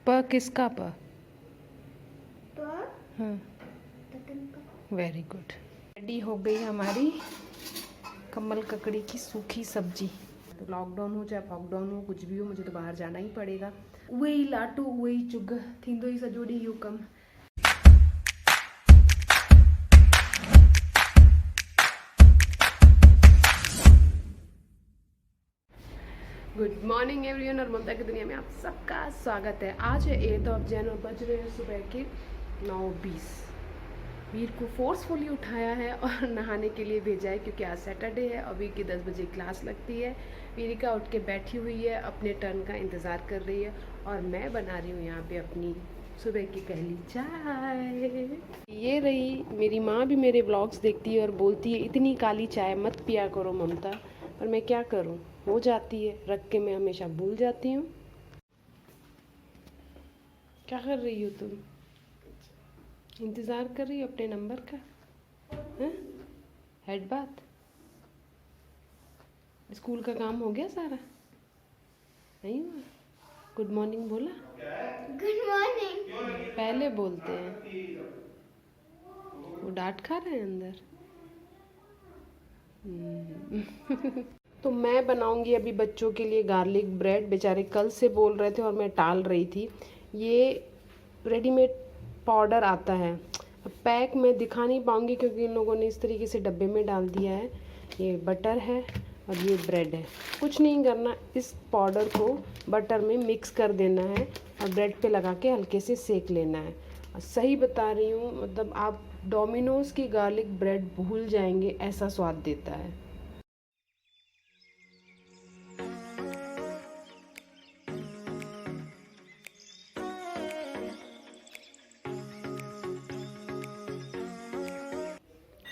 प किसका प? हाँ, वेरी गुड। रेडी हो गई हमारी कमल ककड़ी की सूखी सब्जी। तो लॉकडाउन हो चाहे लॉकडाउन हो कुछ भी हो, मुझे तो बाहर जाना ही पड़ेगा। वही लाटू वही चुग थींदो ही सॼो ॾींहुं इहो कमु। गुड मॉर्निंग एवरीवन और ममता की दुनिया में आप सबका स्वागत है। आज है 8 जनवरी और बज रहे हैं सुबह के 9:20। वीर को फोर्सफुली उठाया है और नहाने के लिए भेजा है क्योंकि आज सैटरडे है और वीर की 10 बजे क्लास लगती है। वीरिका उठ के बैठी हुई है, अपने टर्न का इंतज़ार कर रही है और मैं बना रही हूँ यहाँ पे अपनी सुबह की पहली चाय। ये रही, मेरी माँ भी मेरे व्लॉग्स देखती है और बोलती है इतनी काली चाय मत पिया करो ममता, पर मैं क्या करूँ, हो जाती है, रख के मैं हमेशा भूल जाती हूँ। क्या कर रही हो तुम? इंतज़ार कर रही हो अपने नंबर का? हैं? हेड बात? स्कूल का काम हो गया सारा? नहीं हुआ? गुड मॉर्निंग बोला? गुड मॉर्निंग पहले बोलते हैं। वो डांट खा रहे हैं अंदर। तो मैं बनाऊंगी अभी बच्चों के लिए गार्लिक ब्रेड। बेचारे कल से बोल रहे थे और मैं टाल रही थी। ये रेडीमेड पाउडर आता है, पैक मैं दिखा नहीं पाऊंगी क्योंकि इन लोगों ने इस तरीके से डब्बे में डाल दिया है। ये बटर है और ये ब्रेड है। कुछ नहीं करना, इस पाउडर को बटर में मिक्स कर देना है और ब्रेड पे लगा के हल्के से सेक लेना है। सही बता रही हूँ, मतलब आप डोमिनोज़ की गार्लिक ब्रेड भूल जाएंगे, ऐसा स्वाद देता है।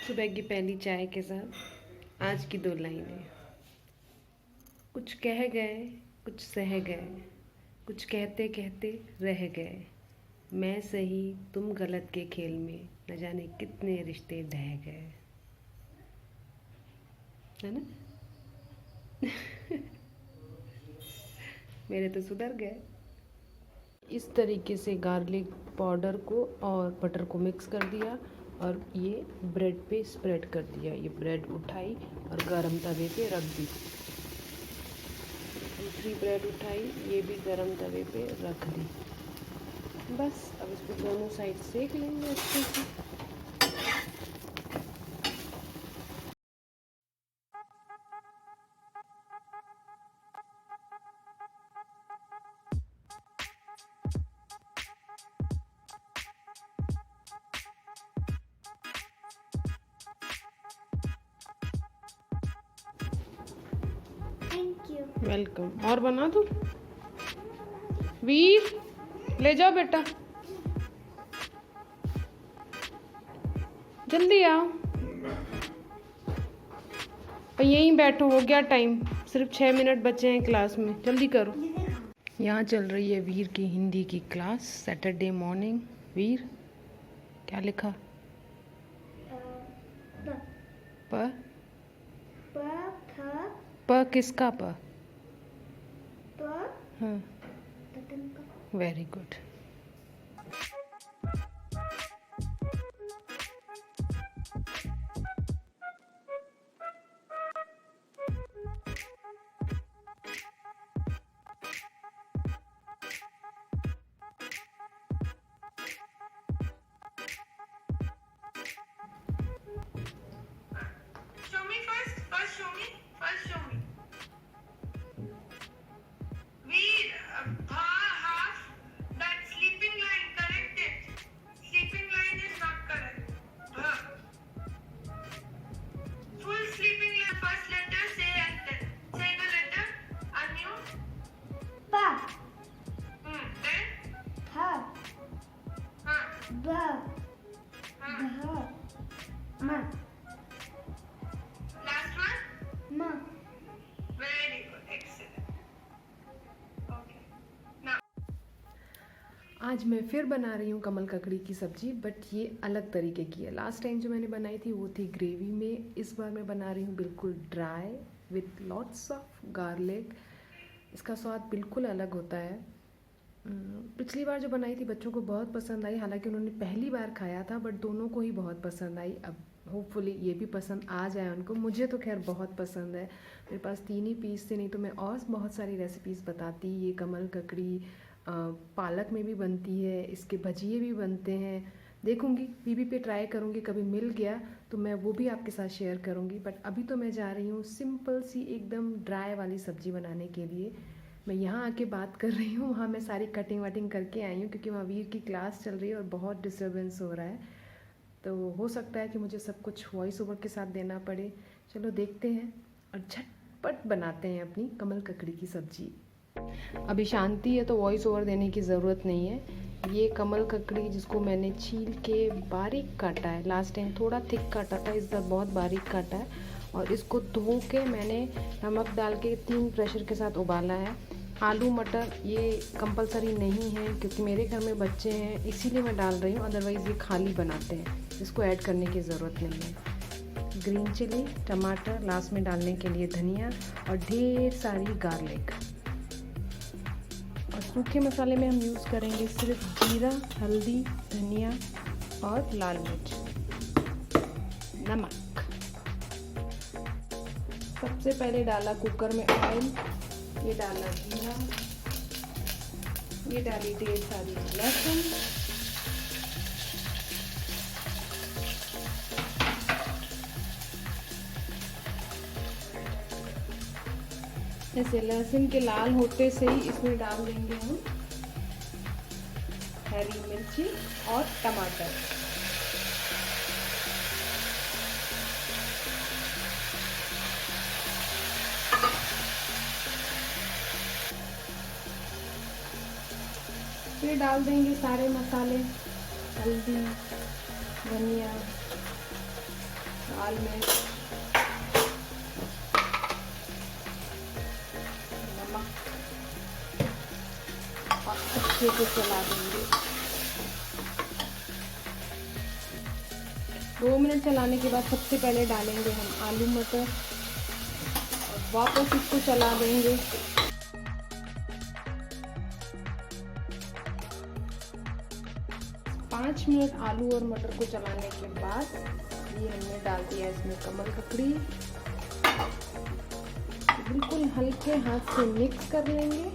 सुबह की पहली चाय के साथ आज की 2 लाइनें। कुछ कह गए, कुछ सह गए, कुछ कहते कहते रह गए, मैं सही तुम गलत के खेल में न जाने कितने रिश्ते ढह गए। है ना? मेरे तो सुधर गए। इस तरीके से गार्लिक पाउडर को और बटर को मिक्स कर दिया और ये ब्रेड पे स्प्रेड कर दिया। ये ब्रेड उठाई और गरम तवे पे रख दी। दूसरी ब्रेड उठाई, ये भी गरम तवे पे रख दी। बस अब इसको दोनों साइड सेक लेंगे अच्छे से। Thank you. वेलकम। और बना दो? वीर ले जाओ बेटा, जल्दी आओ। और यहीं बैठो, हो गया टाइम, सिर्फ 6 मिनट बचे हैं क्लास में, जल्दी करो। यहाँ चल रही है वीर की हिंदी की क्लास, सैटरडे मॉर्निंग। वीर क्या लिखा? प प किसका प? हाँ, very good. Show me first. First show me. First show me. Veer, half. That sleeping line, correct it. Sleeping line is not correct. Full sleeping line. First letter, say and then. Say the letter. Unmute. Pa, Then. ha, Huh. ba, Huh. bha, ma, Last one. ma. Very good. Excellent. Okay. Now. आज मैं फिर बना रही हूँ कमल ककड़ी की सब्ज़ी, but ये अलग तरीके की है। लास्ट टाइम जो मैंने बनाई थी वो थी ग्रेवी में, इस बार मैं बना रही हूँ बिल्कुल dry with lots of garlic. इसका स्वाद बिल्कुल अलग होता है। पिछली बार जो बनाई थी बच्चों को बहुत पसंद आई, हालांकि उन्होंने पहली बार खाया था, बट दोनों को ही बहुत पसंद आई। अब होपफुली ये भी पसंद आ जाए उनको। मुझे तो खैर बहुत पसंद है। मेरे पास 3 ही पीस थे, नहीं तो मैं और बहुत सारी रेसिपीज़ बताती। ये कमल ककड़ी पालक में भी बनती है, इसके भजिए भी बनते हैं। देखूंगी बीबी पे ट्राई करूंगी, कभी मिल गया तो मैं वो भी आपके साथ शेयर करूंगी। बट अभी तो मैं जा रही हूँ सिंपल सी एकदम ड्राई वाली सब्ज़ी बनाने के लिए। मैं यहाँ आके बात कर रही हूँ, वहाँ मैं सारी कटिंग वटिंग करके आई हूँ, क्योंकि वहाँ वीर की क्लास चल रही है और बहुत डिस्टर्बेंस हो रहा है। तो हो सकता है कि मुझे सब कुछ वॉइस ओवर के साथ देना पड़े। चलो देखते हैं और झटपट बनाते हैं अपनी कमल ककड़ी की सब्जी। अभी शांति है तो वॉइस ओवर देने की ज़रूरत नहीं है। ये कमल ककड़ी जिसको मैंने छील के बारीक काटा है, लास्ट टाइम थोड़ा थिक काटा था, इस बार बहुत बारीक काटा है। और इसको धो के मैंने नमक डाल के 3 प्रेशर के साथ उबाला है। आलू मटर ये कंपलसरी नहीं है, क्योंकि मेरे घर में बच्चे हैं इसीलिए मैं डाल रही हूँ, अदरवाइज़ ये खाली बनाते हैं, इसको ऐड करने की ज़रूरत नहीं है। ग्रीन चिली, टमाटर, लास्ट में डालने के लिए धनिया और ढेर सारी गार्लिक। और सूखे मसाले में हम यूज़ करेंगे सिर्फ जीरा, हल्दी, धनिया और लाल मिर्च, नमक। सबसे पहले डाला कुकर में ऑयल, ये डाला जीरा, ये डाली ढेर सारी लहसुन, ऐसे लहसुन के लाल होते से ही इसमें डाल देंगे हम हरी मिर्ची और टमाटर। फिर डाल देंगे सारे मसाले, हल्दी, धनिया, लाल मिर्च, नमक और अच्छे से चला देंगे। 2 मिनट चलाने के बाद सबसे पहले डालेंगे हम आलू मटर और वापस इसको चला देंगे। 5 मिनट आलू और मटर को चलाने के बाद ये हमने डाल दिया इसमें कमल ककड़ी। बिल्कुल हल्के हाथ से मिक्स कर लेंगे।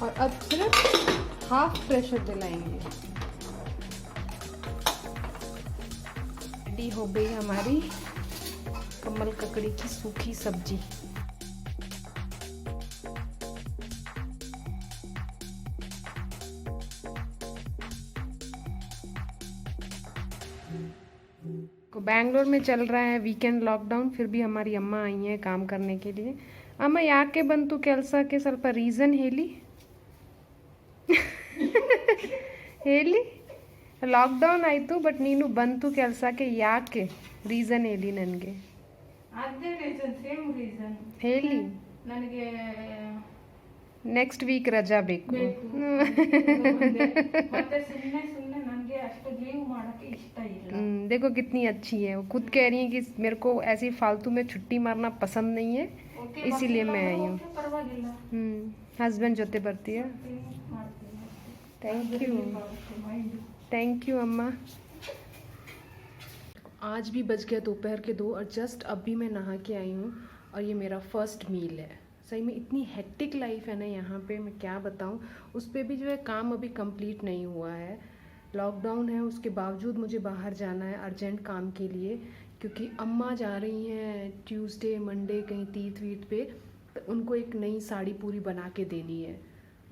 और अब सिर्फ हाफ प्रेशर दिलाएंगे। रेडी हो गई हमारी कमल ककड़ी की सूखी सब्जी। बैंगलोर में चल रहा है वीकेंड लॉकडाउन, फिर भी हमारी अम्मा आई हैं काम करने के लिए। अम्मा ಯಾಕೆ ಬಂತು ಕೆಲಸಕ್ಕೆ ಸ್ವಲ್ಪ ರೀಸನ್ ಹೇಳಿ ಹೇಳಿ ಲಾಕ್ಡೌನ್ ಆಯಿತು ಬಟ್ ನೀನು ಬಂತು ಕೆಲಸಕ್ಕೆ ಯಾಕೆ ರೀಸನ್ ಹೇಳಿ ನನಗೆ ಅದೇ ರೀಸನ್ ಸೇಮ್ ರೀಸನ್ ಹೇಳಿ ನನಗೆ ನೆಕ್ಸ್ಟ್ ವೀಕ್ ರಜಾ ಬೇಕು ಮತ್ತೆ ಸುಮ್ಮನೆ ನನಗೆ ಅಷ್ಟು ಲೀವ್ ಮಾಡೋಕ್ಕೆ ಇಷ್ಟ ಇಲ್ಲ देखो कितनी अच्छी है, वो खुद कह रही है कि मेरे को ऐसी फालतू में छुट्टी मारना पसंद नहीं है, इसीलिए मैं आई हूँ। ಪರವಾಗಿಲ್ಲ हस्बैंड जोते ಬರ್ತೀಯ थैंक यू अम्मा। आज भी बज गया दोपहर के 2 और जस्ट अभी मैं नहा के आई हूँ और ये मेरा फर्स्ट मील है। सही में इतनी हेक्टिक लाइफ है ना यहाँ पे, मैं क्या बताऊँ। उस पर भी जो है काम अभी कंप्लीट नहीं हुआ है, लॉकडाउन है, उसके बावजूद मुझे बाहर जाना है अर्जेंट काम के लिए, क्योंकि अम्मा जा रही हैं ट्यूसडे मंडे कहीं तीर्थ वीर्थ पे, तो उनको एक नई साड़ी पूरी बना के देनी है।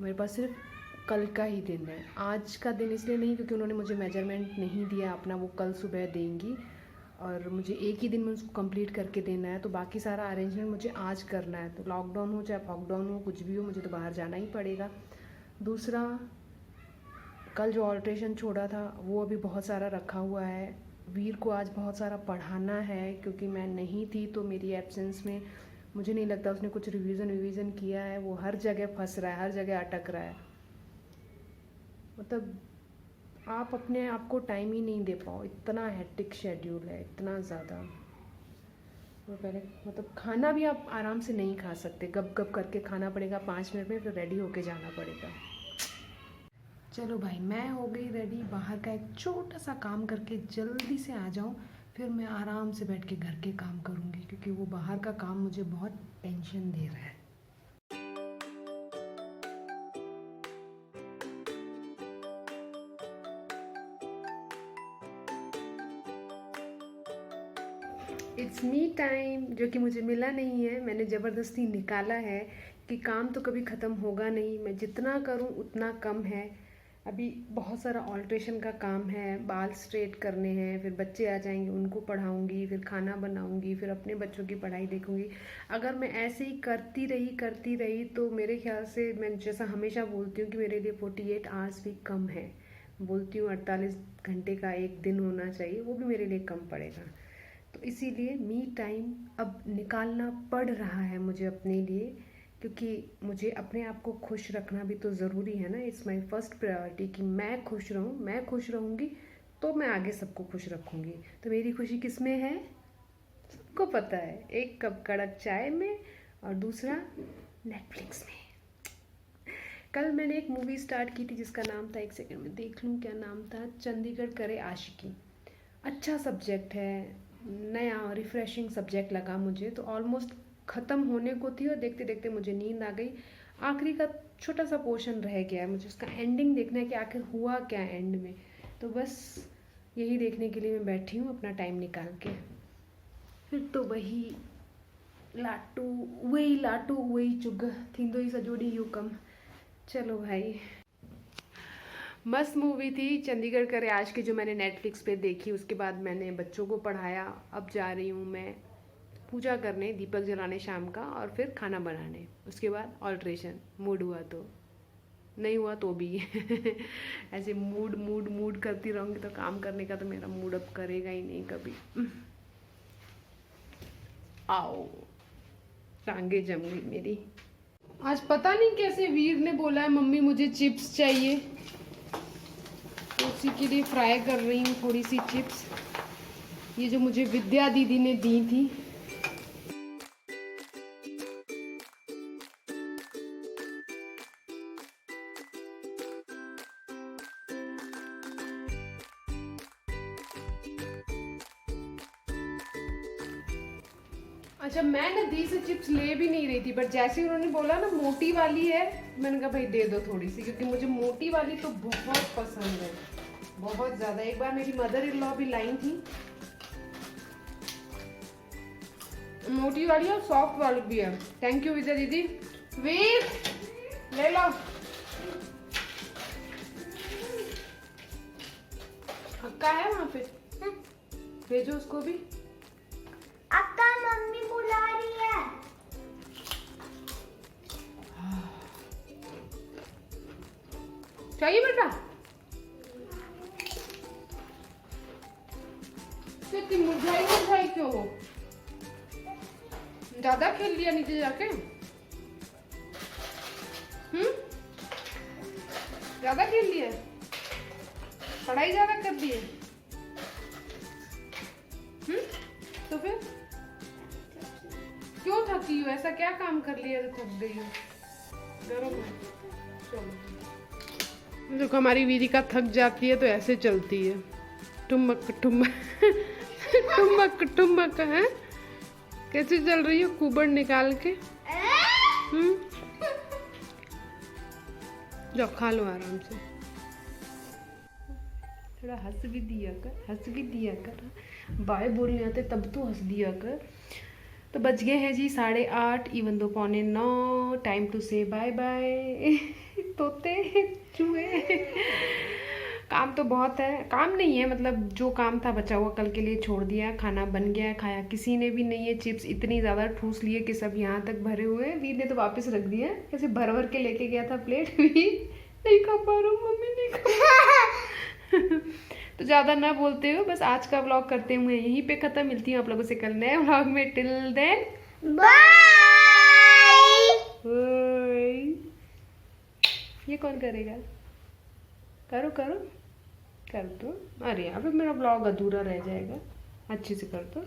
मेरे पास सिर्फ कल का ही दिन है, आज का दिन इसलिए नहीं क्योंकि उन्होंने मुझे मेजरमेंट नहीं दिया अपना, वो कल सुबह देंगी और मुझे एक ही दिन में उसको कंप्लीट करके देना है। तो बाकी सारा अरेंजमेंट मुझे आज करना है। तो लॉकडाउन हो चाहे लॉकडाउन हो, कुछ भी हो, मुझे तो बाहर जाना ही पड़ेगा। दूसरा, कल जो ऑल्ट्रेशन छोड़ा था वो अभी बहुत सारा रखा हुआ है। वीर को आज बहुत सारा पढ़ाना है, क्योंकि मैं नहीं थी तो मेरी एब्सेंस में मुझे नहीं लगता उसने कुछ रिवीजन किया है। वो हर जगह फंस रहा है, हर जगह अटक रहा है। मतलब आप अपने आप को टाइम ही नहीं दे पाओ, इतना हेक्टिक शेड्यूल है, इतना ज़्यादा। और पहले मतलब खाना भी आप आराम से नहीं खा सकते, गप गप करके खाना पड़ेगा, 5 मिनट में फिर रेडी होके जाना पड़ेगा। चलो भाई, मैं हो गई रेडी। बाहर का एक छोटा सा काम करके जल्दी से आ जाऊँ, फिर मैं आराम से बैठ के घर के काम करूँगी, क्योंकि वो बाहर का काम मुझे बहुत टेंशन दे रहा है। इट्स मी टाइम, जो कि मुझे मिला नहीं है, मैंने ज़बरदस्ती निकाला है कि काम तो कभी ख़त्म होगा नहीं, मैं जितना करूं उतना कम है। अभी बहुत सारा ऑल्ट्रेशन का काम है, बाल स्ट्रेट करने हैं, फिर बच्चे आ जाएंगे उनको पढ़ाऊंगी, फिर खाना बनाऊंगी, फिर अपने बच्चों की पढ़ाई देखूंगी। अगर मैं ऐसे ही करती रही तो मेरे ख्याल से, मैं जैसा हमेशा बोलती हूँ कि मेरे लिए 48 आवर्स भी कम है। बोलती हूँ 48 घंटे का एक दिन होना चाहिए, वो भी मेरे लिए कम पड़ेगा। तो इसीलिए मी टाइम अब निकालना पड़ रहा है मुझे अपने लिए, क्योंकि मुझे अपने आप को खुश रखना भी तो ज़रूरी है ना। इट्स माय फर्स्ट प्रायोरिटी कि मैं खुश रहूँ, मैं खुश रहूँगी तो मैं आगे सबको खुश रखूँगी। तो मेरी खुशी किस में है, सबको पता है, एक कप कड़क चाय में और दूसरा नेटफ्लिक्स में। कल मैंने एक मूवी स्टार्ट की थी जिसका नाम था, एक सेकंड में देख लूँ क्या नाम था, चंडीगढ़ करे आशिकी। अच्छा सब्जेक्ट है, नया रिफ्रेशिंग सब्जेक्ट लगा मुझे। तो ऑलमोस्ट ख़त्म होने को थी और देखते देखते मुझे नींद आ गई। आखिरी का छोटा सा पोर्शन रह गया है, मुझे उसका एंडिंग देखना है कि आखिर हुआ क्या एंड में। तो बस यही देखने के लिए मैं बैठी हूँ अपना टाइम निकाल के। फिर तो वही लाटू वही चुग थींदो ही सजोड़ी यू कम। चलो भाई, मस्त मूवी थी चंडीगढ़ करे आज की, जो मैंने नेटफ्लिक्स पे देखी। उसके बाद मैंने बच्चों को पढ़ाया, अब जा रही हूँ मैं पूजा करने, दीपक जलाने शाम का, और फिर खाना बनाने। उसके बाद ऑल्ट्रेशन, मूड हुआ तो, नहीं हुआ तो भी ऐसे मूड करती रहूँगी तो काम करने का तो मेरा मूड अब करेगा ही नहीं कभी। आओ, टांगे जम गई मेरी। आज पता नहीं कैसे वीर ने बोला है मम्मी मुझे चिप्स चाहिए, तो उसी के लिए फ्राई कर रही हूँ थोड़ी सी चिप्स, ये जो मुझे विद्या दीदी ने दी थी। अच्छा, मैं ना दी से चिप्स ले भी नहीं रही थी, बट जैसे उन्होंने बोला ना मोटी वाली है, मैंने कहा भाई दे दो थोड़ी सी, क्योंकि मुझे मोटी वाली तो बहुत पसंद है, बहुत ज़्यादा। एक बार मेरी मदर इन लॉ भी लाई थी मोटी वाली, और सॉफ्ट वाली भी है। थैंक यू विजय दीदी। वीर ले लो, अक्का है वहाँ पे, भेजो उसको भी। अक्का मम्मी बुला रही है। चाहिए बेटा, इतनी मुरझाई क्यों हो? ज्यादा खेल लिया नीचे जाके? ज्यादा खेल लिया, पढ़ाई ज्यादा कर दी है? तो फिर क्यों थकी हो? ऐसा क्या काम कर लिया तो थक गई हो? चलो देखो, हमारी वीरी का थक जाती है तो ऐसे चलती है, ठुमक ठुमक है। कैसे चल रही हो कुबड़ निकाल के? जाओ खा लो आराम से, थोड़ा हंस भी दिया कर, बाय बोलने आते तब तो हंस दिया कर। तो बज गए हैं जी 8:30, इवन दो 8:45। टाइम टू से बाय बाय। तोते चूहे, काम तो बहुत है, काम नहीं है मतलब जो काम था बचा हुआ कल के लिए छोड़ दिया। खाना बन गया, खाया किसी ने भी नहीं है। चिप्स इतनी ज़्यादा ठूस लिए कि सब यहाँ तक भरे हुए हैं। वीर ने तो वापस रख दिया, ऐसे भर के लेके गया था प्लेट। भी नहीं खा पा रहा हूँ मम्मी, नहीं खा। तो ज़्यादा ना बोलते हो, बस आज का व्लॉग करते हुए यहीं पे ख़त्म। मिलती हूँ आप लोगों से कल नए व्लॉग में। Till then bye. ओए, ये कौन करेगा? करो करो कर दो। अरे अभी मेरा ब्लॉग अधूरा रह जाएगा, अच्छे से कर दो।